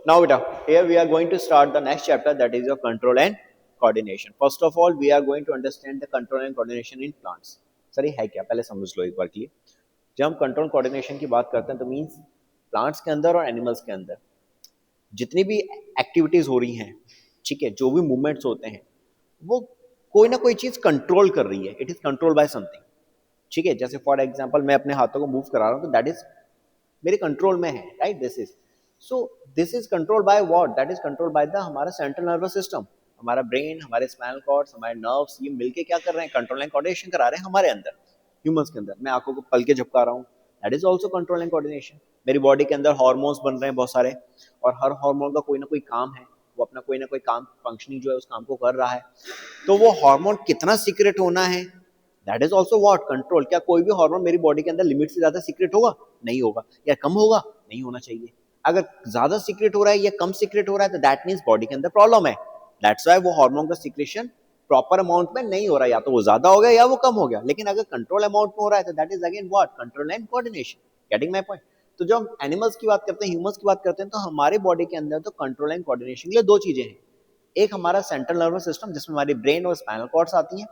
now beta, here we are going to start the next chapter, that is your control and coordination. First of all, we are going to understand the control and coordination in plants. Sir ये है क्या, पहले समझ लो एक बार के लिए. जब हम कंट्रोल कोऑर्डिनेशन की बात करते हैं तो मीन्स प्लांट्स के अंदर और एनिमल्स के अंदर जितनी भी एक्टिविटीज हो रही हैं, ठीक है, जो भी मूवमेंट्स होते हैं, वो कोई ना कोई चीज कंट्रोल कर रही है. It is control by something. ठीक है, जैसे फॉर एग्जांपल मैं अपने हाथों को मूव करा रहा हूं तो दैट इज मेरे कंट्रोल में है, right. This is control by what, that is control by the हमारा सेंट्रल नर्वस सिस्टम. हमारा ब्रेन, हमारे स्पाइनल कॉर्ड्स, हमारे नर्व्स, ये मिलके क्या कर रहे हैं, कंट्रोल एंड कोऑर्डिनेशन करा रहे हैं हमारे अंदर. ह्यूमंस के अंदर मैं आंखों को पल के झपका रहा हूँ, that is also control and coordination. मेरी बॉडी के अंदर हार्मोन्स बन रहे हैं बहुत सारे, और हर हार्मोन का कोई ना कोई काम है, वो अपना कोई ना कोई काम, फंक्शनिंग जो है उस काम को कर रहा है. तो वो हार्मोन कितना सीक्रेट होना है, that is also what, control. क्या कोई भी हार्मोन मेरी बॉडी के अंदर लिमिट से ज्यादा सीक्रेट होगा? नहीं होगा. या कम होगा? नहीं होना चाहिए. अगर ज्यादा सीक्रेट हो रहा है या कम सीक्रेट हो रहा है तो दैट मीन्स बॉडी के अंदर प्रॉब्लम है. दैट्स व्हाई वो हार्मोन का सीक्रेशन प्रॉपर अमाउंट में नहीं हो रहा है, या तो वो ज्यादा हो गया या वो कम हो गया. लेकिन अगर कंट्रोल अमाउंट में हो रहा है तो that is again what, control and coordination. Getting my point. तो जब हम एनिमल्स की बात करते हैं, ह्यूमंस की बात करते हैं, तो हमारे बॉडी के अंदर तो कंट्रोल एंड कोऑर्डिनेशन के लिए दो चीजें हैं. एक हमारा सेंट्रल नर्वस सिस्टम जिसमें हमारी ब्रेन और स्पाइनल कॉर्ड्स आती हैं.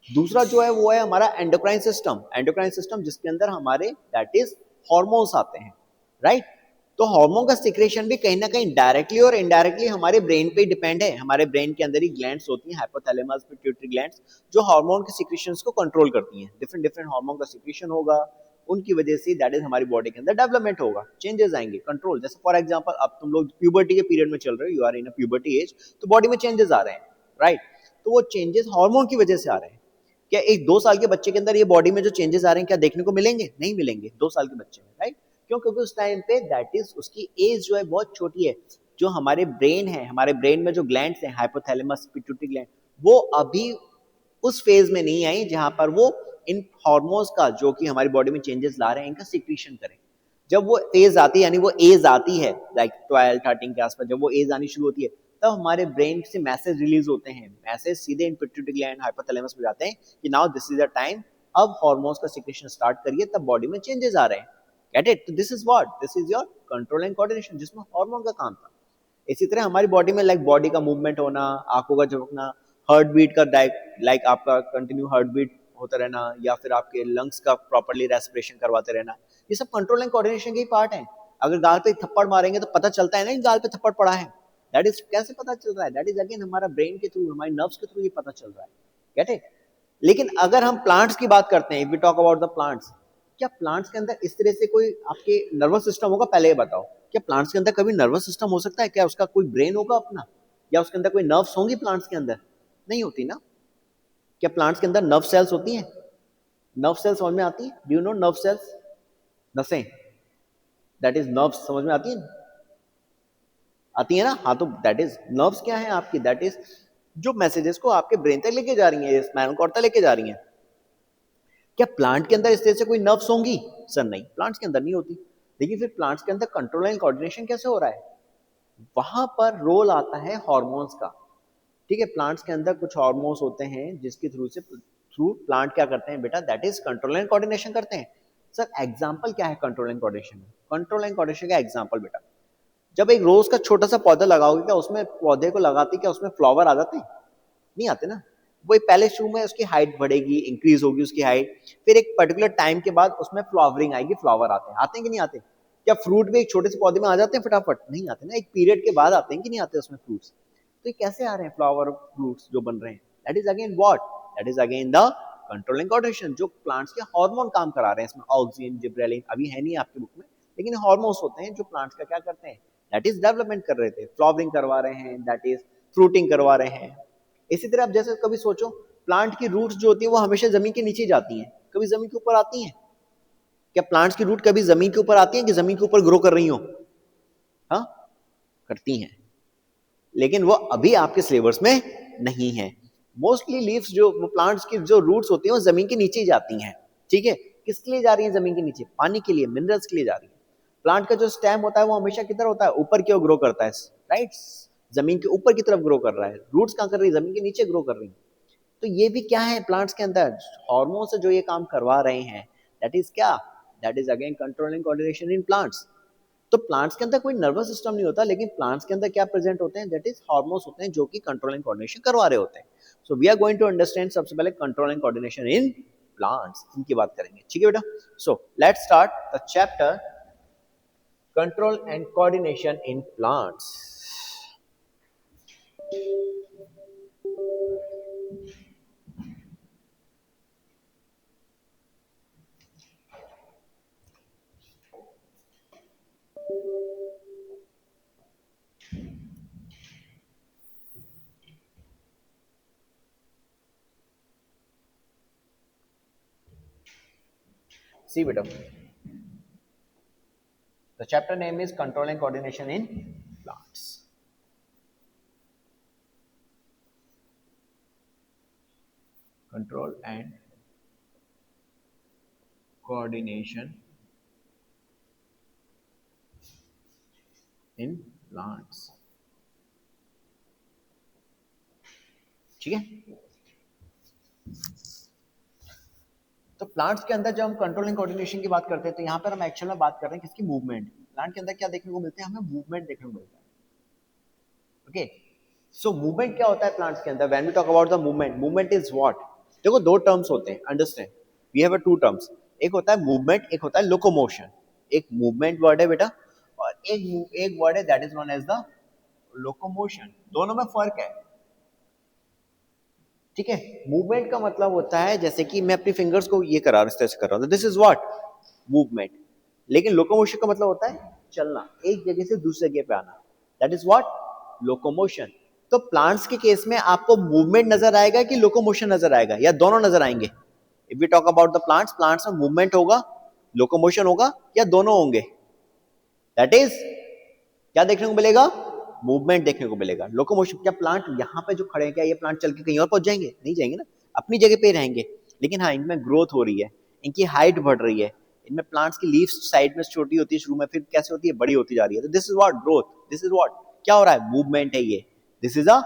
दूसरा जो है वो है हमारा एंडोक्राइन सिस्टम. एंडोक्राइन सिस्टम जिसके अंदर हमारे दैट इज हार्मोन्स आते हैं, राइट. तो हार्मोन का सिक्रेशन भी कहीं ना कहीं डायरेक्टली और इनडायरेक्टली हमारे ब्रेन पे डिपेंड है. हमारे ब्रेन के अंदर ही ग्लैंड्स होती हैं, हाइपोथैलेमस, पिट्यूटरी ग्लैंड्स, जो हार्मोन के सिक्रेशंस को कंट्रोल करती हैं. डिफरेंट डिफरेंट हार्मोन का सिक्रेशन होगा, उनकी वजह से दैट इज हमारी बॉडी के अंदर डेवलपमेंट होगा, चेंजेस आएंगे, कंट्रोल. जैसे फॉर एग्जांपल अब तुम लोग प्यूबर्टी के पीरियड में चल रहे हो, you are in a puberty age, तो बॉडी में चेंजेस आ रहे हैं, राइट. तो वो चेंजेस हार्मोन की वजह से आ रहे हैं. क्या एक 2 साल के बच्चे के अंदर ये बॉडी में जो चेंजेस आ रहे हैं क्या देखने को मिलेंगे? नहीं मिलेंगे 2 साल के बच्चे में, राइट. क्यों? क्योंकि उस टाइम पे दैट इज उसकी एज जो है बहुत छोटी है. जो हमारे ब्रेन है, हमारे ब्रेन में जो ग्लैंड्स हैं, हाइपोथैलेमस, पिट्यूटरी ग्लैंड, वो अभी उस फेज में नहीं आई जहां पर वो इन हार्मोन्स का, जो कि हमारी बॉडी में चेंजेस ला रहे हैं, इनका सिक्रीशन करें. जब वो एज आती है, यानी वो एज आती है लाइक 12-13 के आसपास, जब वो एज आनी शुरू होती है, तब हमारे ब्रेन से मैसेज रिलीज होते हैं. मैसेज सीधे इन पिट्यूटरी ग्लैंड, हाइपोथैलेमस में जाते हैं कि now this is the time, अब हार्मोन्स का सिक्रेशन स्टार्ट करिए, तब बॉडी में चेंजेस आ रहे हैं. Get it? तो this is what, this is your control and coordination, जिसमें हार्मोन का काम था. इसी तरह हमारी बॉडी में लाइक बॉडी का मूवमेंट होना, आंखों का झपकना, हार्ट बीट का लाइक आपका कंटिन्यू हार्ट बीट होता रहना, या फिर आपके लंग्स का प्रॉपर्ली रेस्पिरेशन करवाते रहना, ये सब कंट्रोल एंड कोऑर्डिनेशन के ही पार्ट है. अगर गाल पे थप्पड़ मारेंगे तो पता चलता है ना कि गाल पे थप्पड़ पड़ा है. दैट इज कैसे पता चल रहा है? दैट इज अगेन हमारा ब्रेन के थ्रू, हमारे नर्व्स के थ्रू ये पता चल रहा है. Get it? लेकिन अगर हम प्लांट्स की बात करते हैं, if we talk about the plants, क्या प्लांट्स के अंदर इस तरह से कोई आपके नर्वस सिस्टम होगा? पहले ये बताओ, क्या प्लांट्स के अंदर कभी नर्वस सिस्टम हो सकता है? क्या उसका कोई ब्रेन होगा अपना, या उसके अंदर कोई नर्व्स होंगी प्लांट्स के अंदर? नहीं होती ना. क्या प्लांट्स के अंदर नर्व सेल्स होती हैं? नर्व सेल्स समझ में आती है? Do you know nerve cells? नसें, दैट इज नर्व्स, समझ में आती है? आती है ना. हाँ, तो दैट इज नर्व्स. क्या है आपकी? दैट इज जो मैसेजेस को आपके ब्रेन तक लेके जा रही है, स्पाइनल कॉर्ड तक लेके जा रही है. क्या प्लांट के अंदर इस तरह से कोई नर्व्स होंगी? सर नहीं, प्लांट्स के अंदर नहीं होती. लेकिन फिर प्लांट्स के अंदर कंट्रोल एंड कोऑर्डिनेशन कैसे हो रहा है? वहां पर रोल आता है हार्मोन्स का. ठीक है, प्लांट्स के अंदर कुछ हार्मोन्स होते हैं जिसके थ्रू प्लांट क्या करते हैं बेटा, that is control and coordination करते हैं. सर एग्जांपल क्या है कंट्रोल एंड कोऑर्डिनेशन में? कंट्रोल एंड कोऑर्डिनेशन का एग्जांपल बेटा, जब एक रोज का छोटा सा पौधा लगाओगे, क्या उसमें पौधे को लगाते क्या उसमें फ्लावर आ जाते हैं? नहीं आते ना. वही पहले शुरू में उसकी हाइट बढ़ेगी, इंक्रीज होगी उसकी हाइट, फिर एक पर्टिकुलर टाइम के बाद उसमें फ्लावरिंग आएगी, फ्लावर आते हैं कि नहीं आते? क्या फ्रूट भी एक छोटे से पौधे में आ जाते हैं फटाफट? नहीं आते ना, एक पीरियड के बाद आते हैं कि नहीं आते उसमें फ्रूट्स. तो ये कैसे आ रहे हैं फ्लावर फ्रूट्स जो बन रहे हैं? That is again what, that is again the control and coordination. जो प्लांट्स के हार्मोन काम करा रहे हैं इसमें, ऑक्सिन, जिब्रेलिन, अभी है नहीं आपकी बुक में, लेकिन हार्मोन्स होते हैं जो प्लांट्स का क्या करते हैं, दैट इज डेवलपमेंट कर रहे थे, फ्लावरिंग करवा रहे हैं, दैट इज फ्रूटिंग करवा रहे हैं. इसी तरह आप जैसे कभी सोचो, प्लांट की रूट्स जो होती है वो हमेशा जमीन के नीचे जाती हैं, कभी जमीन के ऊपर आती हैं? क्या प्लांट्स की रूट कभी जमीन के ऊपर आती हैं कि जमीन के ऊपर ग्रो कर रही हो? हाँ, करती हैं, लेकिन वो अभी आपके सिलेबस में नहीं है. मोस्टली लीव्स, जो प्लांट्स की जो रूट्स होती हैं वो जमीन के नीचे ही जाती हैं. ठीक है, किसके लिए जा रही है जमीन के नीचे? पानी के लिए, मिनरल्स के लिए जा रही है. प्लांट का जो स्टेम होता है वो हमेशा किधर होता है? ऊपर की ओर ग्रो करता है, राइट. जमीन के ऊपर की तरफ ग्रो कर रहा है. रूट्स कहाँ कर रही है? जमीन के नीचे ग्रो कर रही है. तो ये भी क्या है प्लांट्स के अंदर, हार्मोन से जो ये काम करवा रहे हैं, दैट इज क्या, that is again controlling coordination in plants. तो प्लांट्स के अंदर कोई नर्वस सिस्टम नहीं होता, लेकिन प्लांट्स के अंदर क्या प्रेजेंट होते हैं, दैट इज हार्मोन्स होते हैं जो कि कंट्रोल एंड कोऑर्डिनेशन करवा रहे होते हैं. So we are going to understand सबसे पहले control and coordination in plants, इनकी बात करेंगे. ठीक है बेटा. So let's start the chapter control and coordination in plants. See beta, the chapter name is control and coordination in plants. Control and coordination in plants. ठीक है. तो plants के अंदर जब हम कंट्रोल एंड कोऑर्डिनेशन की बात करते हैं तो यहाँ पर हम एक्चुअल में बात कर रहे हैं किसकी, मूवमेंट. प्लांट के अंदर क्या देखने को मिलते हैं, हमें मूवमेंट देखने को मिलता है. ओके. सो मूवमेंट क्या होता है प्लांट्स के अंदर, when we talk about the movement, movement is what. देखो दो टर्म्स होते हैं, understand. We have two terms, एक होता है मूवमेंट, एक होता है लोकोमोशन. एक मूवमेंट वर्ड है बेटा और एक वर्ड है that is known as the locomotion. दोनों में फर्क है. ठीक है. मूवमेंट का मतलब होता है जैसे कि मैं अपनी फिंगर्स को ये करा रहा हूं, इस तरह से कर रहा हूं, दिस इज व्हाट मूवमेंट. लेकिन लोकोमोशन का मतलब होता है चलना, एक जगह से दूसरी जगह पे आना, दैट इज व्हाट लोकोमोशन. तो प्लांट्स के केस में आपको मूवमेंट नजर आएगा कि लोकोमोशन नजर आएगा, या दोनों नजर आएंगे. If we talk about the plants, plants में मूवमेंट होगा, लोकोमोशन होगा, या दोनों होंगे. दैट इज क्या देखने को मिलेगा, मूवमेंट देखने को मिलेगा. लोकोमोशन, क्या प्लांट यहाँ पे जो खड़े हैं क्या ये प्लांट चल के कहीं और पहुंच जाएंगे, नहीं जाएंगे ना, अपनी जगह पे रहेंगे. लेकिन हाँ, इनमें ग्रोथ हो रही है, इनकी हाइट बढ़ रही है. इनमें प्लांट्स की लीव्स साइड में छोटी होती है शुरू में, फिर कैसे होती है, बड़ी होती जा रही है. तो this is what growth, this is what क्या हो रहा है, मूवमेंट है ये. This is a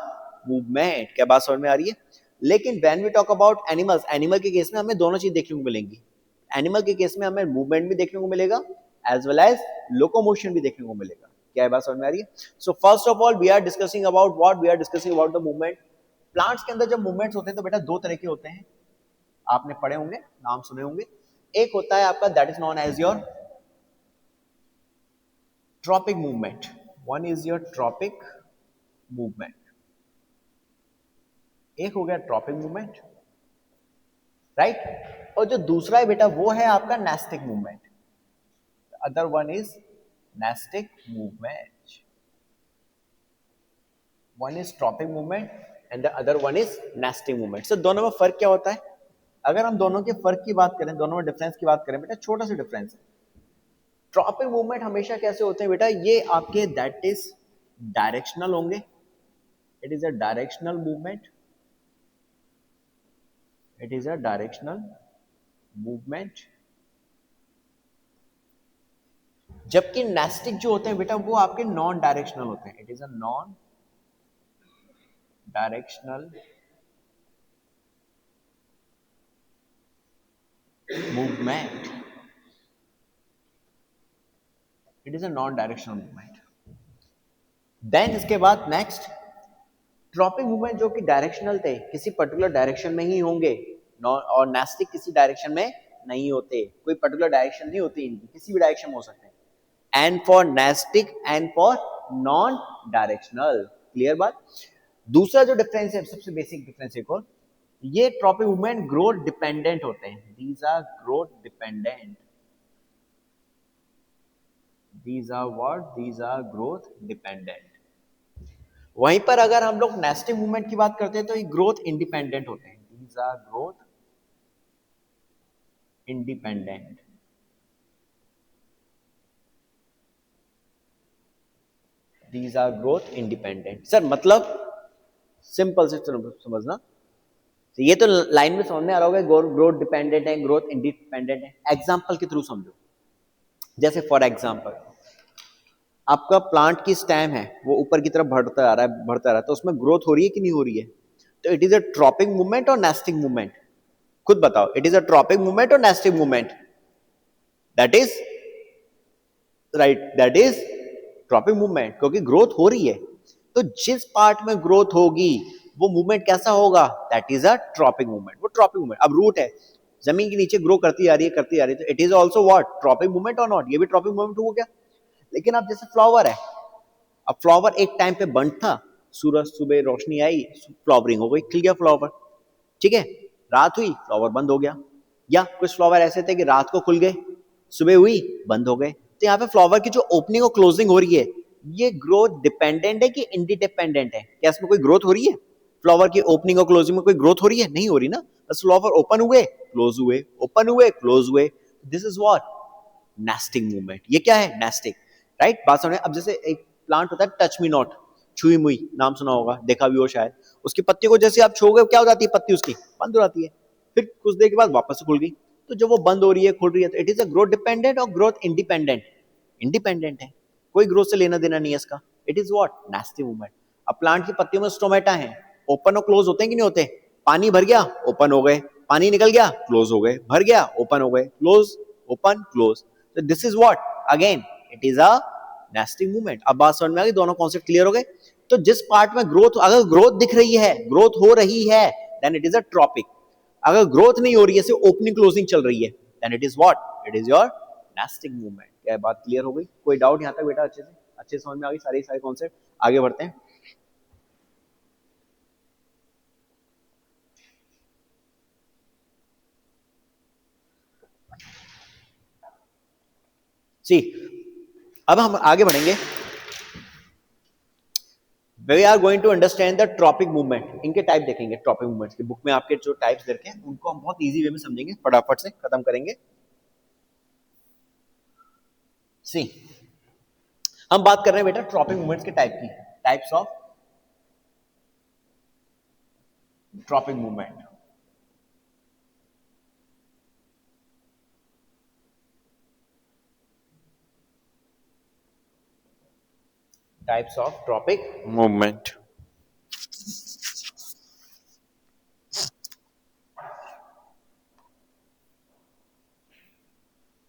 movement. क्या बात समझ में आ रही है. लेकिन when we talk about animals, animal के केस में हमें दोनों चीज देखने को मिलेंगी. एनिमल के केस में हमें मूवमेंट भी देखने को मिलेगा एज वेल एज लोकोमोशन भी देखने को मिलेगा. क्या बात समझ में आ रही है. So first of all we are discussing about what, we are discussing about the movement. Plants के अंदर जब मूवमेंट्स होते हैं तो बेटा दो तरह के होते हैं, आपने पढ़े होंगे, नाम सुने होंगे. एक होता है आपका that is known as your tropic movement. One is your tropic movement. एक हो गया ट्रॉपिक मूवमेंट, राइट. और जो दूसरा है बेटा वो है आपका nastic movement. Other one is nastic movement. One is tropic movement and the other one is nastic movement. So दोनों में फर्क क्या होता है, अगर हम दोनों के फर्क की बात करें, दोनों में डिफरेंस की बात करें बेटा, छोटा सा डिफरेंस है. ट्रॉपिक मूवमेंट हमेशा कैसे होते हैं बेटा, ये आपके दैट इज डायरेक्शनल होंगे. It is a directional movement, it is a directional movement. जबकि नेस्टिक जो होते हैं बेटा वो आपके नॉन डायरेक्शनल होते हैं. It is a non directional movement. It is a non directional movement. Then इसके बाद नेक्स्ट ट्रॉपिक मूवमेंट जो कि डायरेक्शनल थे, किसी पर्टिकुलर डायरेक्शन में ही होंगे, और नेस्टिक किसी डायरेक्शन में नहीं होते, कोई पर्टिकुलर डायरेक्शन नहीं होती इनकी, किसी भी डायरेक्शन में हो सकते हैं. And for nastic and for non directional. Clear बात. दूसरा जो डिफरेंस है, सबसे बेसिक डिफरेंस एक और, ये ट्रॉपिक मूवमेंट ग्रोथ डिपेंडेंट होते हैं. These are growth dependent. These are what, these are growth dependent. वहीं पर अगर हम लोग नेस्टिक मूवमेंट की बात करते हैं तो ये ग्रोथ इंडिपेंडेंट होते हैं. These are growth independent. These are growth independent. Sir मतलब सिंपल से समझना, तो ये तो लाइन में समझ में आ रहा होगा, ग्रोथ डिपेंडेंट है, ग्रोथ इंडिपेंडेंट है. एग्जांपल के थ्रू समझो. जैसे फॉर एग्जांपल आपका प्लांट की स्टेम है वो ऊपर की तरफ बढ़ता आ रहा है, बढ़ता आ रहा है, तो उसमें ग्रोथ हो रही है कि नहीं हो रही है. तो it is a tropic movement और नेस्टिक मूवमेंट. खुद बताओ, it is a tropic movement और nastic movement. That is right, that is tropic movement, क्योंकि ग्रोथ हो रही है। तो जिस पार्ट में ग्रोथ होगी वो मूवमेंट कैसा होगा, that is a tropic movement, वो ट्रॉपिक मूवमेंट। अब रूट है, जमीन के नीचे ग्रो करती आ रही है, करती आ रही है, तो it is also what, tropic movement और नॉट, ये भी ट्रॉपिक मूवमेंट हो गया। लेकिन अब जैसे फ्लावर है, अब फ्लावर एक टाइम पे बंद था, सूरज सुबह रोशनी आई, फ्लावरिंग हो गई, खिल गया फ्लावर, ठीक है। रात हुई, फ्लावर बंद हो गया। या कुछ फ्लावर ऐसे थे कि रात को खुल गए, सुबह हुई बंद हो गए। तो यहाँ पे फ्लावर की जो ओपनिंग और क्लोजिंग हो रही है, ये ग्रोथ डिपेंडेंट है कि इंडिपेंडेंट है? क्या इसमें कोई ग्रोथ हो रही है? फ्लावर की ओपनिंग और क्लोजिंग में कोई ग्रोथ हो रही है? नहीं हो रही ना, बस फ्लावर ओपन हुए क्लोज हुए, ओपन हुए क्लोज हुए। This is what, nesting movement. ये क्या है, नेस्टिंग, राइट। बात समझ। अब जैसे एक प्लांट होता है टच मी नॉट, छुई मुई, नाम सुना होगा, देखा भी हो शायद। उसकी पत्ती को जैसे आप छूओगे, क्या हो जाती है, पत्ती उसकी बंद हो जाती है, फिर कुछ देर के बाद वापस से खुल गई। तो जब वो बंद हो रही है, खुल रही है, तो it is a growth dependent और ग्रोथ इंडिपेंडेंट? इंडिपेंडेंट है, कोई ग्रोथ से लेना देना नहीं है इसका। It is what, nesting movement. अब प्लांट की पत्तियों में स्टोमेटा है, ओपन और क्लोज होते हैं कि नहीं होते? पानी भर गया, ओपन हो गए, पानी निकल गया, क्लोज हो गए, भर गया, ओपन हो गए, क्लोज, ओपन, क्लोज। तो this is what, again it is a nesting movement. अब बात समझ में आ गई, दोनों कॉन्सेप्ट क्लियर हो गए। तो जिस पार्ट में ग्रोथ, अगर ग्रोथ दिख रही है, ग्रोथ हो रही है, then it is a tropic. अगर ग्रोथ नहीं हो रही है, सिर्फ ओपनिंग क्लोजिंग चल रही है, then it is what, it is your nastic movement. क्या बात क्लियर हो गई? कोई डाउट यहां तक बेटा? अच्छे समझ में आ गई सारे कॉन्सेप्ट? आगे बढ़ते हैं। सी, अब हम आगे बढ़ेंगे। We are going to understand the tropic movement. इनके टाइप देखेंगे, ट्रॉपिक मूवमेंट्स की बुक में आपके जो टाइप्स देखे हैं उनको हम बहुत इजी वे में समझेंगे, फटाफट से खत्म करेंगे। सी, हम बात कर रहे हैं बेटा ट्रॉपिक मूवमेंट्स के टाइप की, types of tropic movement. Types of tropic movement.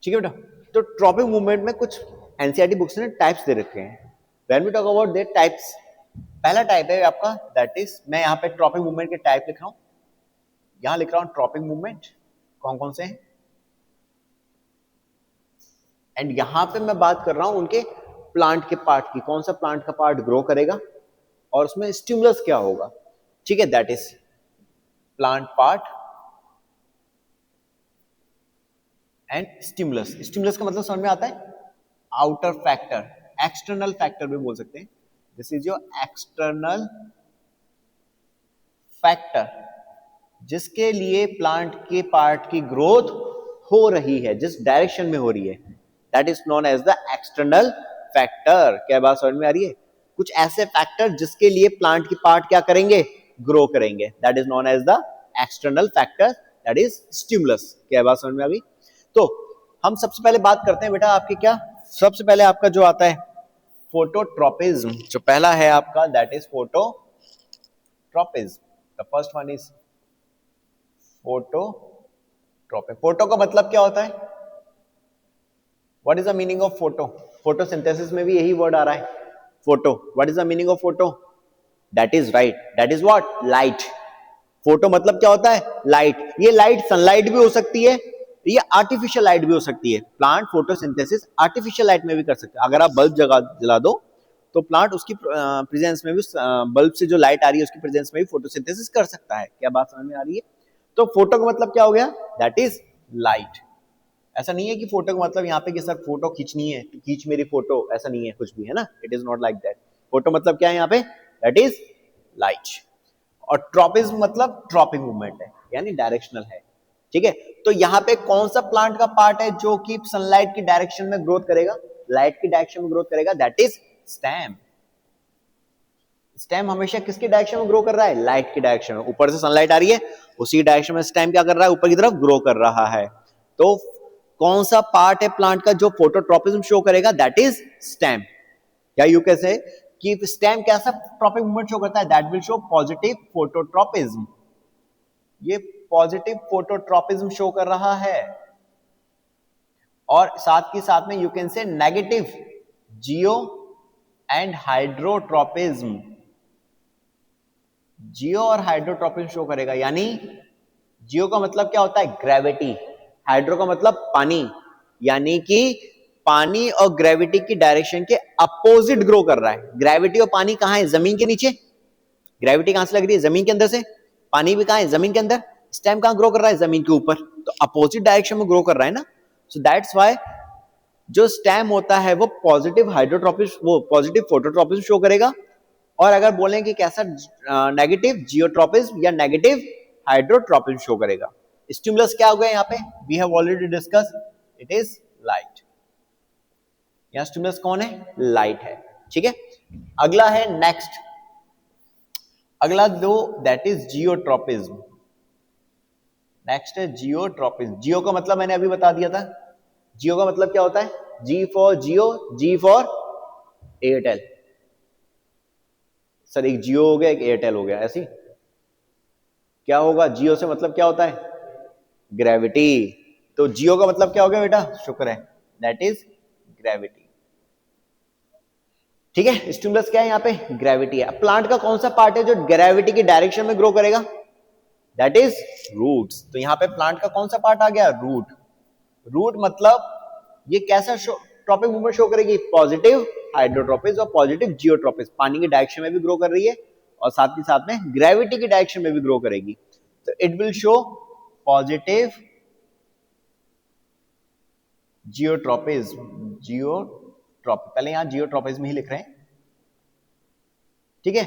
ठीक है बेटा। तो ट्रॉपिक मूवमेंट में कुछ एनसीईआरटी बुक्स ने टाइप्स दे रखे हैं। When we talk about their types, पहला टाइप है आपका, दैट इज, मैं यहाँ पे ट्रॉपिक मूवमेंट के टाइप लिख रहा हूँ, यहाँ लिख रहा हूँ ट्रॉपिक मूवमेंट कौन कौन से हैं, एंड यहाँ पे मैं बात कर रहा हूँ उनके प्लांट के पार्ट की, कौन सा प्लांट का पार्ट ग्रो करेगा और उसमें स्टिमुलस क्या होगा। ठीक है, that is plant part and stimulus. Stimulus का मतलब समझ में आता है, आउटर फैक्टर, एक्सटर्नल फैक्टर भी बोल सकते हैं। This is your external factor, जिसके लिए प्लांट के पार्ट की ग्रोथ हो रही है, जिस डायरेक्शन में हो रही है, that is known as the external factor. क्या बात समझ में आ रही है? कुछ ऐसे फैक्टर जिसके लिए प्लांट की पार्ट क्या करेंगे, ग्रो करेंगे, that is known as the external factor, that is stimulus. क्या बात समझ में आ गई? तो हम सबसे पहले बात करते हैं बेटा आपके, क्या सबसे पहले आपका जो आता है फोटोट्रोपिज्म, जो पहला है आपका, that is phototropism. The first one is phototropic. Photo का मतलब क्या होता है? What is the meaning of photo? Photosynthesis में भी यही वर्ड आ रहा है, photo. What is the meaning of photo? That is right, that is what, light. Photo मतलब क्या होता है? लाइट। ये लाइट सनलाइट भी हो सकती है, ये आर्टिफिशियल लाइट भी हो सकती है। प्लांट फोटोसिंथेसिस आर्टिफिशियल लाइट में भी कर सकते हैं। अगर आप बल्ब जला दो तो प्लांट उसकी प्रेजेंस में भी, बल्ब से जो लाइट आ रही है उसकी प्रेजेंस में भी फोटोसिंथेसिस कर सकता है। क्या बात समझ में आ रही है? तो फोटो का मतलब क्या हो गया? That is light. ऐसा नहीं है कि फोटो का मतलब यहाँ पे कि सर फोटो खींचनी है तो खींच मेरी फोटो, ऐसा नहीं है कुछ भी, है ना। It is not like that. Photo मतलब क्या है यहाँ पे? That is light. और ट्रॉपिज्म मतलब ट्रॉपिक मूवमेंट है, यानी डायरेक्शनल है। ठीक है, तो यहाँ पे कौन सा प्लांट का पार्ट है जो कि सनलाइट की डायरेक्शन में ग्रोथ करेगा, लाइट की डायरेक्शन में ग्रोथ करेगा? That is stem. स्टेम हमेशा किसकी डायरेक्शन में ग्रो कर रहा है? लाइट की डायरेक्शन में। ऊपर से सनलाइट आ रही है, उसी डायरेक्शन में स्टेम क्या कर रहा है? ऊपर की तरफ ग्रो कर रहा है। तो कौन सा पार्ट है प्लांट का जो फोटोट्रोपिज्म शो करेगा? That is stem. क्या यू कैसे कि स्टेम कैसा ट्रॉपिक मूवमेंट शो करता है? That will show positive phototropism. ये पॉजिटिव फोटोट्रोपिज्म शो कर रहा है। और साथ के साथ में you can say negative geo and hydrotropism. Geo और हाइड्रोट्रोपिज्म शो करेगा, यानी जियो का मतलब क्या होता है? ग्रेविटी। हाइड्रो का मतलब पानी, यानी कि पानी और ग्रेविटी की डायरेक्शन के अपोजिट ग्रो कर रहा है। ग्रेविटी और पानी कहां है? जमीन के नीचे। ग्रेविटी कहां से लग रही है? जमीन के अंदर से। पानी भी कहां है? जमीन के अंदर। स्टेम कहां ग्रो कर रहा है? जमीन के ऊपर। तो अपोजिट डायरेक्शन में ग्रो कर रहा है ना। सो दैट्स व्हाई जो स्टेम होता है वो पॉजिटिव हाइड्रोट्रोपिज्म, वो पॉजिटिव फोटोट्रोपिज्म शो करेगा। और अगर बोलें कि कैसा, नेगेटिव जियोट्रोपिज्म या नेगेटिव हाइड्रोट्रोपिज्म शो करेगा। स्टिमुलस क्या हो गया यहाँ पे? We have already discuss, it is light. यहाँ स्टिमुलस कौन है? लाइट है। ठीक है, अगला है नेक्स्ट, अगला दो दैट इज जियोट्रोपिज्म। नेक्स्ट है जियोट्रोपिज्म। जियो का मतलब मैंने अभी बता दिया था। जियो का मतलब क्या होता है? G for Jio, G for Airtel. Sir एक जियो हो गया, एक एयरटेल हो गया, ऐसी क्या होगा? जियो से मतलब क्या होता है? ग्रेविटी। तो जियो का मतलब क्या हो गया बेटा? शुक्र है, दैट इज ग्रेविटी। ठीक है, स्टिमुलस क्या है यहाँ पे? ग्रेविटी है। प्लांट का कौन सा पार्ट है जो ग्रेविटी की डायरेक्शन में ग्रो करेगा? That is roots. तो यहाँ पे प्लांट का कौन सा पार्ट आ गया? रूट। रूट मतलब ये कैसा ट्रॉपिक मूवमेंट शो करेगी? पॉजिटिव हाइड्रोट्रोपिज्म और पॉजिटिव जियोट्रोपिज्म। पानी की डायरेक्शन में भी ग्रो कर रही है और साथ ही साथ में ग्रेविटी की डायरेक्शन में भी ग्रो करेगी। तो it will show positive geotropism. Geotrope, पहले यहां जियोट्रोपिज्म ही लिख रहे हैं। ठीक है,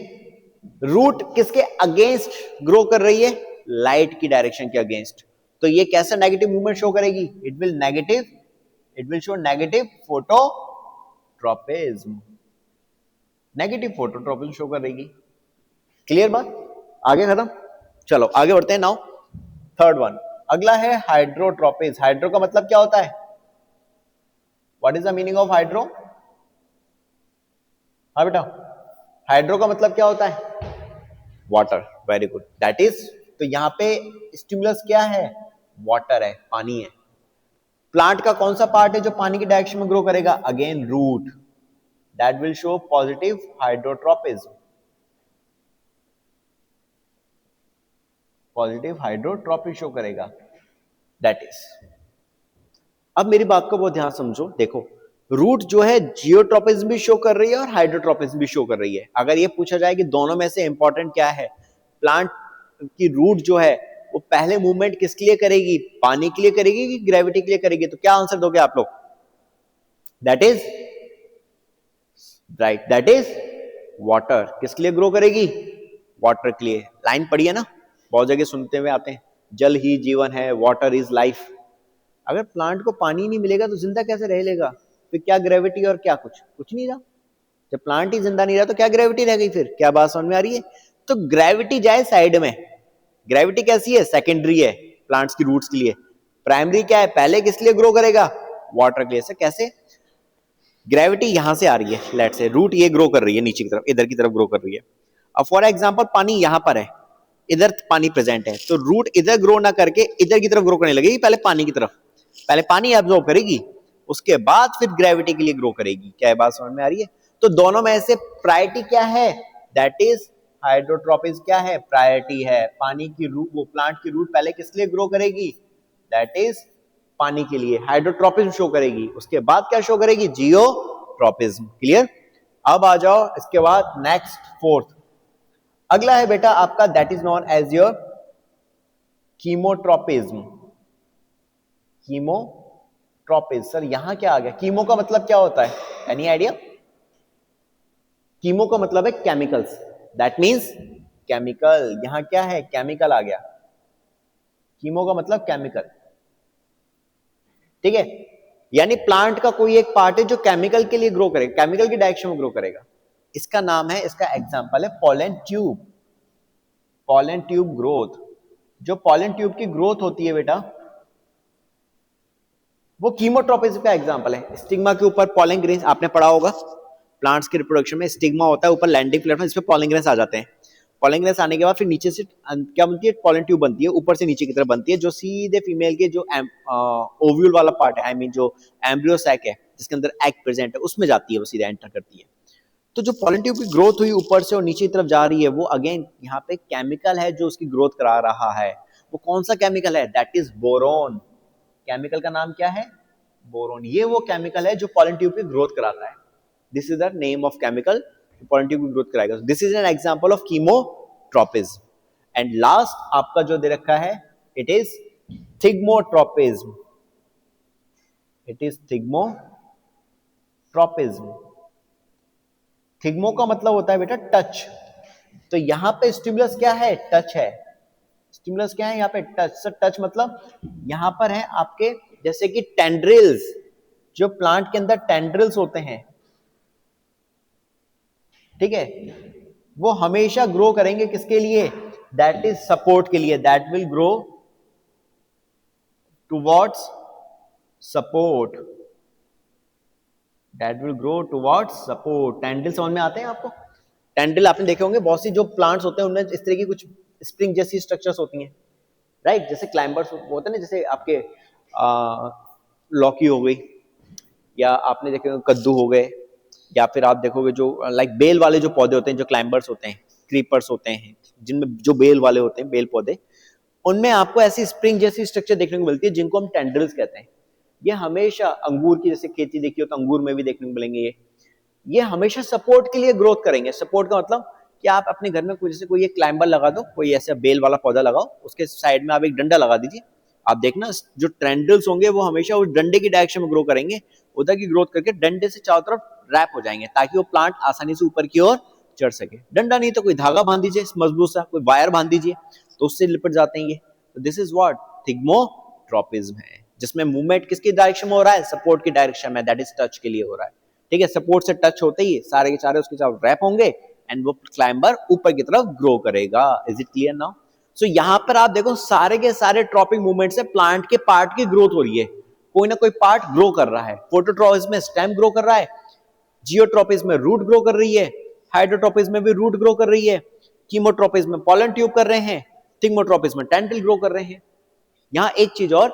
रूट किसके अगेंस्ट ग्रो कर रही है? लाइट की डायरेक्शन के अगेंस्ट। तो ये कैसा नेगेटिव मूवमेंट शो करेगी? It will show negative phototropism. Negative phototropism show करेगी। क्लियर बात? आगे खत्म। चलो आगे बढ़ते हैं। नाउ थर्ड वन, अगला है हाइड्रोट्रोपिज्म। हाइड्रो का मतलब क्या होता है? What is the meaning of hydro? हाँ बेटा, हाइड्रो का मतलब क्या होता है? Water. Very good, that is. तो यहां पे स्टिमुलस क्या है? वाटर है, पानी है। प्लांट का कौन सा पार्ट है जो पानी की डायरेक्शन में ग्रो करेगा? Again root. That will show positive hydrotropism. Positive hydrotropism show करेगा, दैट इज। अब मेरी बात को बहुत ध्यान समझो। देखो, रूट जो है जियोट्रोपिज्म भी शो कर रही है और हाइड्रोट्रोपिज्म भी शो कर रही है। अगर ये पूछा जाए कि दोनों में से इंपॉर्टेंट क्या है, प्लांट की रूट जो है वो पहले मूवमेंट किसके लिए करेगी? पानी के लिए करेगी कि ग्रेविटी के लिए करेगी? तो क्या आंसर दोगे आप लोग? That is right, that is water. किसके लिए ग्रो करेगी? वाटर के लिए। लाइन पढ़ी है ना, बहुत जगह सुनते हुए आते हैं, जल ही जीवन है, वाटर इज लाइफ। अगर प्लांट को पानी नहीं मिलेगा तो जिंदा कैसे रह लेगा? फिर क्या ग्रेविटी और क्या कुछ नहीं रहा। जब प्लांट ही जिंदा नहीं रहा तो क्या ग्रेविटी रह गई? फिर क्या बात समझ में आ रही है? तो ग्रेविटी जाए साइड में। ग्रेविटी कैसी है? सेकेंडरी है प्लांट्स की रूट्स के लिए। प्राइमरी क्या है? पहले किस लिए ग्रो करेगा? वाटर के लिए। से कैसे? ग्रेविटी यहां से आ रही है, लेट से रूट ये ग्रो कर रही है नीचे की तरफ, इधर की तरफ ग्रो कर रही है। अब फॉर एग्जांपल पानी यहां पर है, इधर पानी प्रेजेंट है, तो रूट इधर ग्रो ना करके इधर की तरफ ग्रो करने लगेगी। पहले पानी की तरफ, पहले पानी एब्जॉर्ब करेगी, उसके बाद फिर ग्रेविटी के लिए ग्रो करेगी। क्या बात समझ में आ रही है? तो दोनों में से प्रायोरिटी क्या है? That is hydrotropism. क्या है? प्रायोरिटी है। पानी की रूट, वो प्लांट की रूट पहले किस लिए ग्रो करेगी? दैट इज पानी के लिए। हाइड्रोट्रोपिज्म शो करेगी, उसके बाद क्या शो करेगी? जियोट्रोपिज्म। क्लियर? अब आ जाओ इसके बाद नेक्स्ट फोर्थ, अगला है बेटा आपका, that is known as your chemotropism. Chemotropism. Sir यहां क्या आ गया? कीमो का मतलब क्या होता है? Any idea? कीमो का मतलब है केमिकल्स, दैट मीन्स केमिकल। यहां क्या है? केमिकल आ गया। कीमो का मतलब केमिकल। ठीक है, यानी प्लांट का कोई एक पार्ट है जो केमिकल के लिए ग्रो करेगा, केमिकल की डायरेक्शन में ग्रो करेगा। इसका नाम है, इसका एग्जांपल है pollen tube. Pollen tube growth. जो पॉलन ट्यूब की ग्रोथ होती है बेटा, वो कीमोट्रोपिज्म का एग्जांपल है। स्टिग्मा के ऊपर पॉलन ग्रेन्स आपने पढ़ा होगा, प्लांट्स के रिप्रोडक्शन में स्टिग्मा होता है ऊपर लैंडिंग प्लेटफॉर्म, इस पे पॉलन ग्रेन्स आ जाते हैं। पॉलन ग्लैंड आने के बाद फिर नीचे से क्या बनती है, पॉलन ट्यूब बनती है, ऊपर से नीचे की तरफ बनती है, जो सीधे फीमेल के जो ओव्यूल वाला पार्ट है, आई मीन जो एम्ब्रियो सैक है जिसके अंदर एग प्रेजेंट है, उसमें जाती है, वो सीधा एंटर करती है। तो जो पॉलन ट्यूब की ग्रोथ हुई ऊपर से और नीचे की तरफ जा रही है, वो अगेन यहाँ पे केमिकल है जो उसकी ग्रोथ करा रहा है। वो कौन सा केमिकल है? That is boron. केमिकल का नाम क्या है? बोरोन। ये वो केमिकल है जो पॉलन ट्यूब की ग्रोथ कराता है। This is the name of chemical pollen tube की ग्रोथ कराएगा। This is an example of chemotropism. And last आपका जो दे रखा है, it is thigmotropism. It is thigmotropism. Thigmo का मतलब होता है बेटा टच। तो यहां पे स्टिमुलस क्या है? टच है। स्टिमुलस क्या है यहाँ पे? टच। सर टच मतलब यहां पर है आपके जैसे कि टेंड्रिल्स, जो प्लांट के अंदर टेंड्रिल्स होते हैं, ठीक है, वो हमेशा ग्रो करेंगे किसके लिए? दैट इज सपोर्ट के लिए। That will grow towards support. That will grow towards support. Tendril समझ में आते हैं आपको? टेंड्रिल आपने देखे होंगे, बहुत सी जो प्लांट्स होते हैं उनमें इस तरह की कुछ स्प्रिंग जैसी स्ट्रक्चर्स होती हैं, राइट? जैसे क्लाइंबर्स होते हैं ना, जैसे आपके लौकी हो गई, या आपने देखे कद्दू हो गए, या फिर आप देखोगे जो लाइक बेल वाले जो पौधे होते हैं, जो क्लाइंबर्स होते हैं, क्रीपर्स होते हैं, जिनमें जो बेल वाले होते हैं, बेल पौधे, उनमें आपको ऐसी स्प्रिंग जैसी स्ट्रक्चर देखने को मिलती है जिनको हम टेंड्रिल्स कहते हैं। ये हमेशा अंगूर की जैसे खेती देखी हो तो अंगूर में भी देखने को मिलेंगे। ये हमेशा सपोर्ट के लिए ग्रोथ करेंगे। सपोर्ट का मतलब कि आप अपने घर में कोई जैसे कोई एक क्लाइंबर लगा दो, कोई ऐसा बेल वाला पौधा लगाओ, उसके साइड में आप एक डंडा लगा दीजिए, आप देखना जो टेंड्रिल्स होंगे वो हमेशा उस डंडे की डायरेक्शन में ग्रो करेंगे, उधर की ग्रोथ करके डंडे से चारों तरफ रैप हो जाएंगे ताकि वो प्लांट आसानी से ऊपर की ओर चढ़ सके। डंडा नहीं तो कोई धागा बांध दीजिए मजबूत सा, कोई वायर बांध दीजिए, तो उससे लिपट जाते हैं ये। तो दिस इज व्हाट थिग्मोट्रोपिज्म है, जिसमें मूवमेंट किसकी डायरेक्शन में हो रहा है? सपोर्ट की डायरेक्शन में, दैट इज टच के लिए हो रहा है। ठीक है, सपोर्ट से टच होते ही सारे के सारे उसके साथ रैप होंगे एंड वो क्लाइंबर ऊपर की तरफ ग्रो करेगा। Is it clear now? So यहां पर आप देखो सारे के सारे ट्रॉपिक मूवमेंट से प्लांट के पार्ट की ग्रोथ हो रही है, कोई ना कोई पार्ट ग्रो कर रहा है। फोटोट्रॉपिज्म में स्टेम ग्रो कर रहा है, जियोट्रॉपिज्म में रूट ग्रो कर रही है, हाइड्रोट्रॉपिज्म में भी रूट ग्रो कर रही है, कीमोट्रॉपिज्म में पॉलन ट्यूब कर रहे हैं, थिग्मोट्रॉपिज्म में टेंड्रिल ग्रो कर रहे हैं। यहां एक चीज और,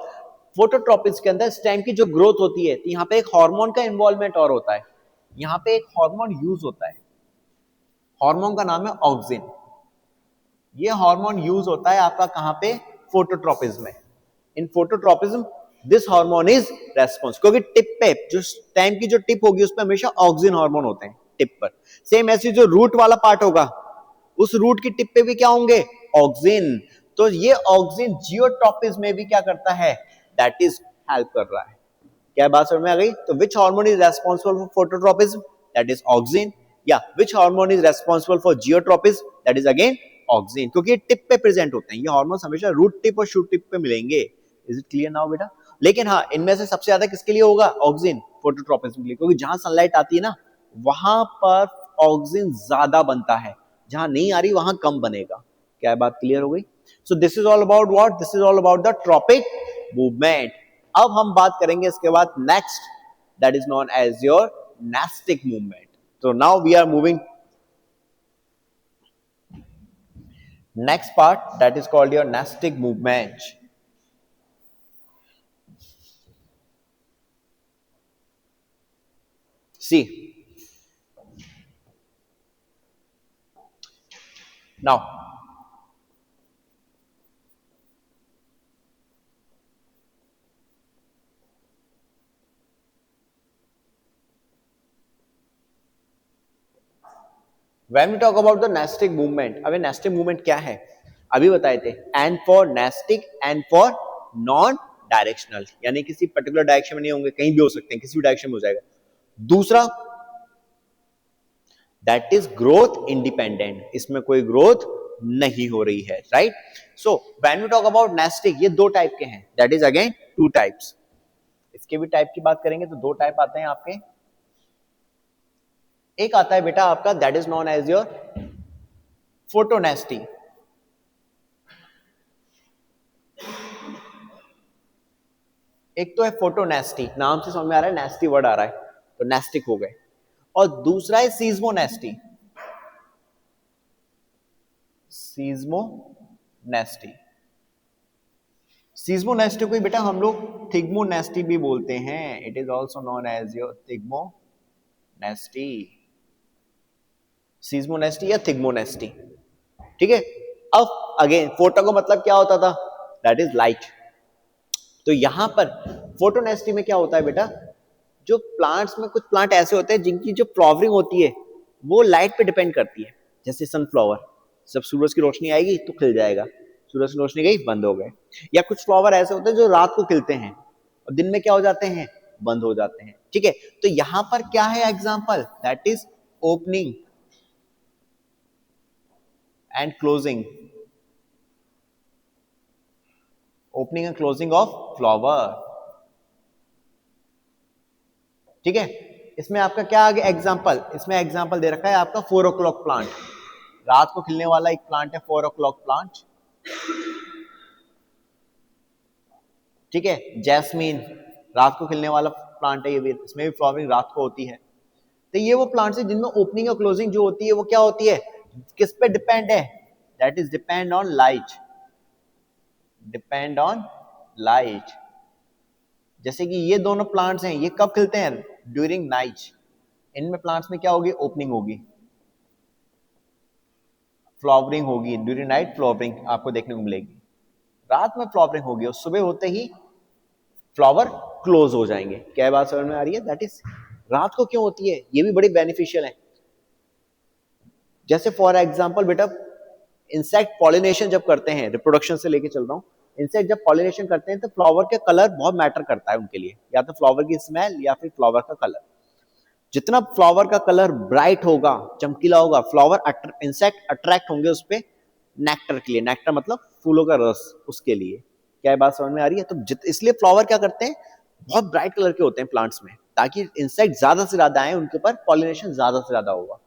फोटोट्रॉपिज्म के अंदर स्टेम की जो ग्रोथ होती है, तो यहां पे एक हार्मोन का इन्वॉल्वमेंट और होता है। यहां पे एक हार्मोन यूज होता है, हार्मोन का नाम है ऑक्सिन। ये हार्मोन यूज होता है आपका कहां पे? फोटोट्रॉपिज्म में। In phototropism this hormone is response, क्योंकि टिप पे जो स्टेम की जो टिप होगी उस पर हमेशा ऑक्सिन हार्मोन होते हैं टिप पर। सेम ऐसी जो रूट वाला पार्ट होगा, उस रूट की टिप पे भी क्या होंगे? ऑक्सिन। तो ये ऑक्सिन जियोट्रॉपिज्म में भी क्या करता है? दैट इज हेल्प कर रहा है। क्या बात समझ में आ गई? तो which hormone is responsible for phototropism? That is auxin. या which hormone is responsible for geotropism? That is again auxin, क्योंकि ये टिप पे प्रेजेंट होते हैं। ये हार्मोन्स हमेशा रूट टिप और शूट टिप पे मिलेंगे। इज इट क्लियर नाउ बेटा? लेकिन हाँ, इनमें से सबसे ज्यादा किसके लिए होगा? ऑक्सिन, फोटोट्रॉपिज्म के लिए, क्योंकि जहां सनलाइट आती है ना वहां पर ऑक्सिन ज्यादा बनता है, जहां नहीं आ रही वहां कम बनेगा। क्या बात क्लियर हो गई? So this is all about what? This is all about the tropic movement. अब हम बात करेंगे इसके बाद next, that is known as your nastic movement. तो now we are moving next part, that is called your nestic movement. See, now when we talk about the nestic movement, अबे nestic movement क्या है? अभी बताए थे, and for nestic and for non directional, यानी किसी particular direction में नहीं होंगे, कहीं भी हो सकते हैं, किसी भी डायरेक्शन में हो जाएगा। दूसरा, दैट इज ग्रोथ इंडिपेंडेंट, इसमें कोई ग्रोथ नहीं हो रही है, right? So when we talk about nastic, ये दो टाइप के हैं, that is again two types. इसके भी टाइप की बात करेंगे तो दो टाइप आते हैं आपके। एक आता है बेटा आपका that is known as your photonasty. एक तो है फोटोनेस्टी, नाम से समझ में आ रहा है, नेस्टी वर्ड आ रहा है, तो नेस्टिक हो गए। और दूसरा है सीज्मोनेस्टी। सीज़्मोनेस्टी। सीज़्मोनेस्टी को बेटा हम लोग थिग्मोनेस्टी भी बोलते हैं। It is also known as your thigmonasty, seismonasty या थिग्मोनेस्टी। ठीक है। अब अगेन फोटो का मतलब क्या होता था? That is light. तो यहां पर फोटोनेस्टी में क्या होता है बेटा, जो प्लांट्स में कुछ प्लांट ऐसे होते हैं जिनकी जो फ्लावरिंग होती है वो लाइट पे डिपेंड करती है। जैसे सनफ्लावर, जब सूरज की रोशनी आएगी तो खिल जाएगा, सूरज की रोशनी गई बंद हो गए। या कुछ फ्लावर ऐसे होते हैं जो रात को खिलते हैं और दिन में क्या हो जाते हैं, बंद हो जाते हैं। ठीक है। तो यहां पर क्या है example, that is opening and closing, opening and closing of flower. ठीक है। इसमें आपका क्या आ गया एग्जाम्पल, इसमें एग्जाम्पल दे रखा है आपका 4 o'clock प्लांट, रात को खिलने वाला एक प्लांट है 4 o'clock प्लांट। ठीक है। जैस्मीन रात को खिलने वाला प्लांट है, ये भी, इसमें भी फ्लावरिंग रात को होती है। तो ये वो प्लांट्स है जिनमें ओपनिंग और क्लोजिंग जो होती है वो क्या होती है, किस पे डिपेंड है, that is depend on light, depend on light. जैसे कि ये दोनों प्लांट्स हैं, ये कब खिलते हैं, ड्यूरिंग नाइट। इनमें प्लांट्स में क्या होगी, ओपनिंग होगी, फ्लावरिंग होगी, ड्यूरिंग नाइट फ्लावरिंग आपको देखने को मिलेगी, रात में फ्लावरिंग होगी और सुबह होते ही फ्लावर क्लोज हो जाएंगे। क्या बात समझ में आ रही है? दैट इज रात को क्यों होती है, ये भी बड़ी बेनिफिशियल है। जैसे फॉर एग्जांपल बेटा इंसेक्ट पॉलिनेशन जब करते हैं, रिप्रोडक्शन से लेके चल रहा हूँ, इंसेक्ट जब पॉलिनेशन करते हैं तो फ्लावर के कलर बहुत मैटर करता है उनके लिए, या तो फ्लावर की स्मेल या फिर फ्लावर का कलर। जितना फ्लावर का कलर ब्राइट होगा, चमकीला होगा, फ्लावर इंसेक्ट अट्रैक्ट होंगे उस पे नेक्टर के लिए, नेक्टर मतलब फूलों का रस, उसके लिए। क्या बात समझ में आ रही है? तो इसलिए फ्लावर क्या करते हैं, बहुत ब्राइट कलर के होते हैं प्लांट्स में, ताकि इंसेक्ट ज्यादा से ज्यादा आए, उनके ऊपर पॉलिनेशन ज्यादा से ज्यादा होगा।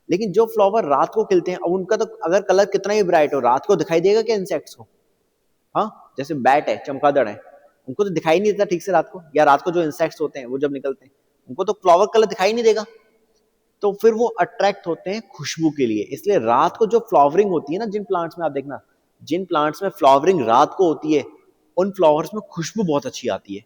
लेकिन जो फ्लावर रात को खिलते हैं, अब उनका तो अगर कलर कितना ही ब्राइट हो, रात को दिखाई देगा क्या इंसेक्ट्स को? हाँ, जैसे बैट है, चमगादड़ है, उनको तो दिखाई नहीं देता ठीक से रात को, या रात को जो इंसेक्ट्स होते हैं वो जब निकलते हैं उनको तो फ्लावर कलर दिखाई नहीं देगा, तो फिर वो अट्रैक्ट होते हैं खुशबू के लिए। इसलिए रात को जो फ्लावरिंग होती है ना, जिन प्लांट्स में आप देखना, जिन प्लांट्स में फ्लावरिंग रात को होती है उन फ्लावर्स में खुशबू बहुत अच्छी आती है,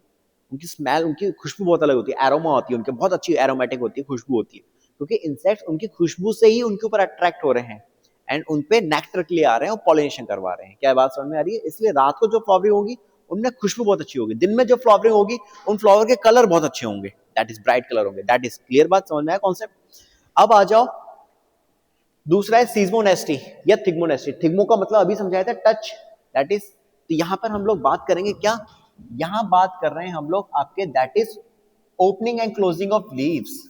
उनकी स्मेल, उनकी खुशबू बहुत अलग होती है, एरोमा होती है उनके, बहुत अच्छी एरोमेटिक होती है, खुशबू होती है, क्योंकि इंसेक्ट्स उनकी खुशबू से ही उनके ऊपर अट्रैक्ट हो रहे हैं एंड उनपे नेक्टर के लिए आ रहे हैं और पॉलिनेशन करवा रहे हैं। क्या बात समझ में आ रही है? इसलिए रात को जो फ्लावरिंग होगी उनमें खुशबू बहुत अच्छी होगी, दिन में जो फ्लावरिंग होगी उन फ्लावर के कलर बहुत अच्छे होंगे, दैट इज ब्राइट कलर होंगे। दैट इज क्लियर, बात समझ में आया कॉन्सेप्ट? अब आ जाओ, दूसरा है सीज़्मोनेस्टी या थिग्मोनेस्टी। थिग्मो का मतलब अभी समझाया था, टच, दैट इज, तो यहां पर हम लोग बात करेंगे क्या, यहां बात कर रहे हैं हम लोग आपके, that is opening and closing of leaves,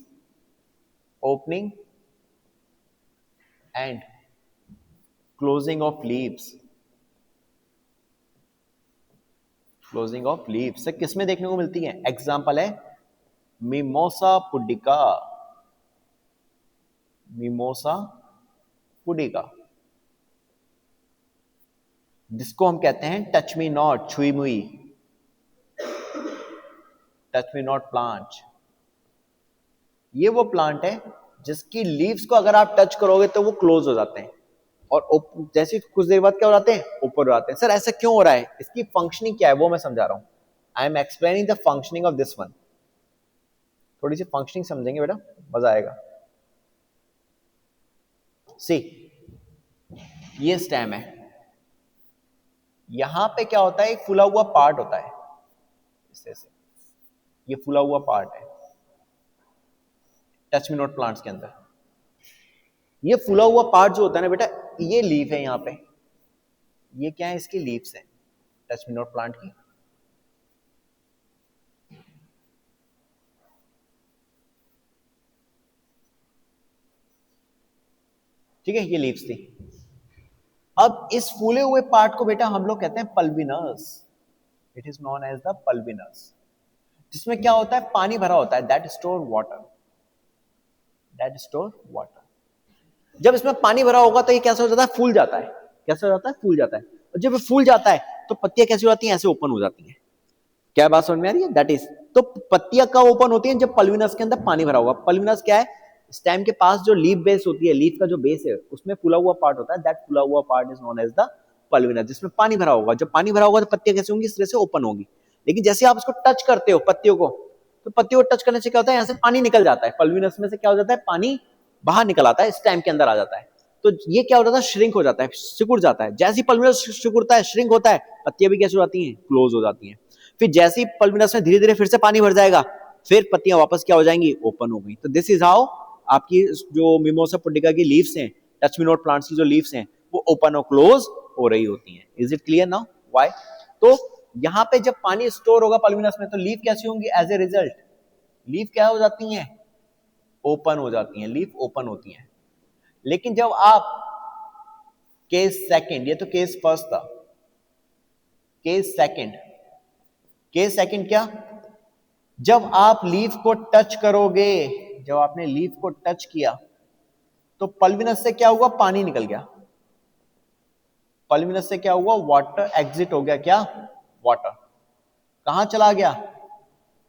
opening and closing of leaves, closing of leaves किस में देखने को मिलती है? एग्जांपल है मिमोसा पुडिका, मिमोसा पुडिका, जिसको हम कहते हैं टच मी नॉट, छुई मुई, टच मी नॉट प्लांट। ये वो प्लांट है जिसकी लीव्स को अगर आप टच करोगे तो वो क्लोज हो जाते हैं और जैसे कुछ देर बाद क्या हो जाते हैं, ऊपर हो जाते हैं। सर ऐसा क्यों हो रहा है, इसकी फंक्शनिंग क्या है वो मैं समझा रहा हूं। I am explaining the functioning of this one. थोड़ी सी फंक्शनिंग समझेंगे बेटा, मजा आएगा। सी, ये स्टेम है, यहां पे क्या होता है, एक फूला हुआ पार्ट होता है, इस तरह से, ये फूला हुआ पार्ट है टच मी नॉट प्लांट्स के अंदर। ये फूला हुआ पार्ट जो होता है ना बेटा, ये लीफ है यहाँ पे, ये क्या है, इसकी लीव्स है टच मी नॉट प्लांट की। ठीक है, ये लीव्स थी। अब इस फूले हुए पार्ट को बेटा हम लोग कहते हैं pulvinus, it is known as the pulvinus, जिसमें क्या होता है, पानी भरा होता है, that store water, that store water. जब इसमें पानी भरा होगा तो ये कैसा हो जाता है, फूल जाता है, कैसा हो जाता है, फूल जाता है। और जब ये फूल जाता है तो पत्तियां कैसी हो जाती हैं, ऐसे ओपन हो जाती हैं। क्या बात समझ में आ रही है? दैट इज, तो पत्तियां कब ओपन होती हैं, जब पल्बिनस के अंदर पानी भरा होगा। पल्बिनस क्या है, स्टेम के पास जो लीफ बेस होती है, लीफ का जो बेस है उसमें फूला हुआ पार्ट होता है, दैट फूला हुआ part is known as the pulvinus, जिसमें पानी भरा होगा। जब पानी भरा होगा तो पत्तियां कैसे होंगी, इस तरह से ओपन होगी। लेकिन जैसे आप उसको टच करते हो पत्तियों को, तो पत्तियों को टच करने से क्या होता है, यहाँ से पानी निकल जाता है, पल्विनस में से क्या हो जाता है, पानी बाहर निकल आता है, स्टेम के अंदर आ जाता है। तो ये क्या हो जाता है, श्रिंक हो जाता है, सिकुड़ जाता है। जैसे ही पल्विनस सिकुड़ता है, श्रिंक होता है, पत्तियां भी कैसे हो जाती हैं, क्लोज हो जाती हैं। फिर जैसे ही पल्विनस में धीरे धीरे फिर से पानी भर जाएगा, फिर पत्तियां वापस क्या हो जाएंगी, ओपन हो गई। तो दिस इज हाउ आपकी जो मिमोसा पुंडिका की लीव्स हैं, टच मी नॉट प्लांट्स की जो लीव्स हैं, वो ओपन और क्लोज हो रही होती हैं। Is it clear now why? तो यहां पे जब पानी स्टोर होगा पल्विनस में, तो लीफ कैसी होंगी, एज ए रिजल्ट लीफ क्या हो जाती हैं, ओपन हो जाती हैं, लीफ ओपन होती हैं। लेकिन जब आप केस सेकंड, ये तो केस फर्स्ट था, केस सेकंड, केस सेकंड क्या, जब आप लीफ को टच करोगे, जब आपने लीफ को टच किया तो पल्विनस से क्या हुआ, पानी निकल गया। पल्विनस से क्या हुआ, वाटर एग्जिट हो गया, क्या, वाटर कहां चला गया,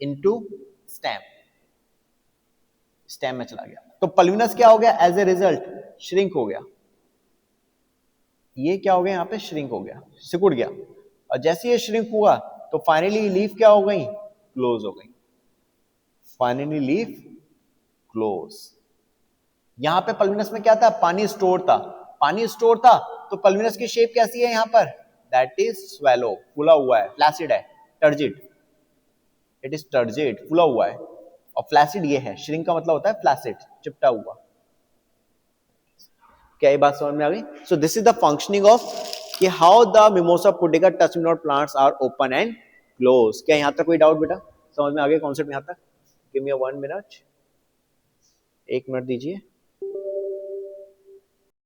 इनटू स्टेम, स्टेम में चला गया। तो पल्विनस क्या हो गया, एज ए रिजल्ट श्रिंक हो गया। ये क्या हो गया, यहां पे श्रिंक हो गया, सिकुड़ गया। और जैसे ये श्रिंक हुआ तो फाइनली लीफ क्या हो गई, क्लोज हो गई। Finally leaf close. यहां पे पल्विनस में क्या था, पानी स्टोर था, पानी स्टोर था, तो पल्विनस की शेप कैसी है यहां पर, दैट इज स्वेलो, फूला हुआ है, फ्लैसिड है, टर्जिड, इट इज टर्जिड, फूला हुआ है। और फ्लैसिड ये है, श्रिंक का मतलब होता है फ्लैसिड, चिपटा हुआ। क्या ये बात समझ में आ गई? So this is the functioning of कि how the mimosa pudica touch me not plants are open and close. क्या यहां तक कोई डाउट बेटा, समझ में आ गया कॉन्सेप्ट यहां तक? गिव मी 1 मिनट, 1 मिनट दीजिए।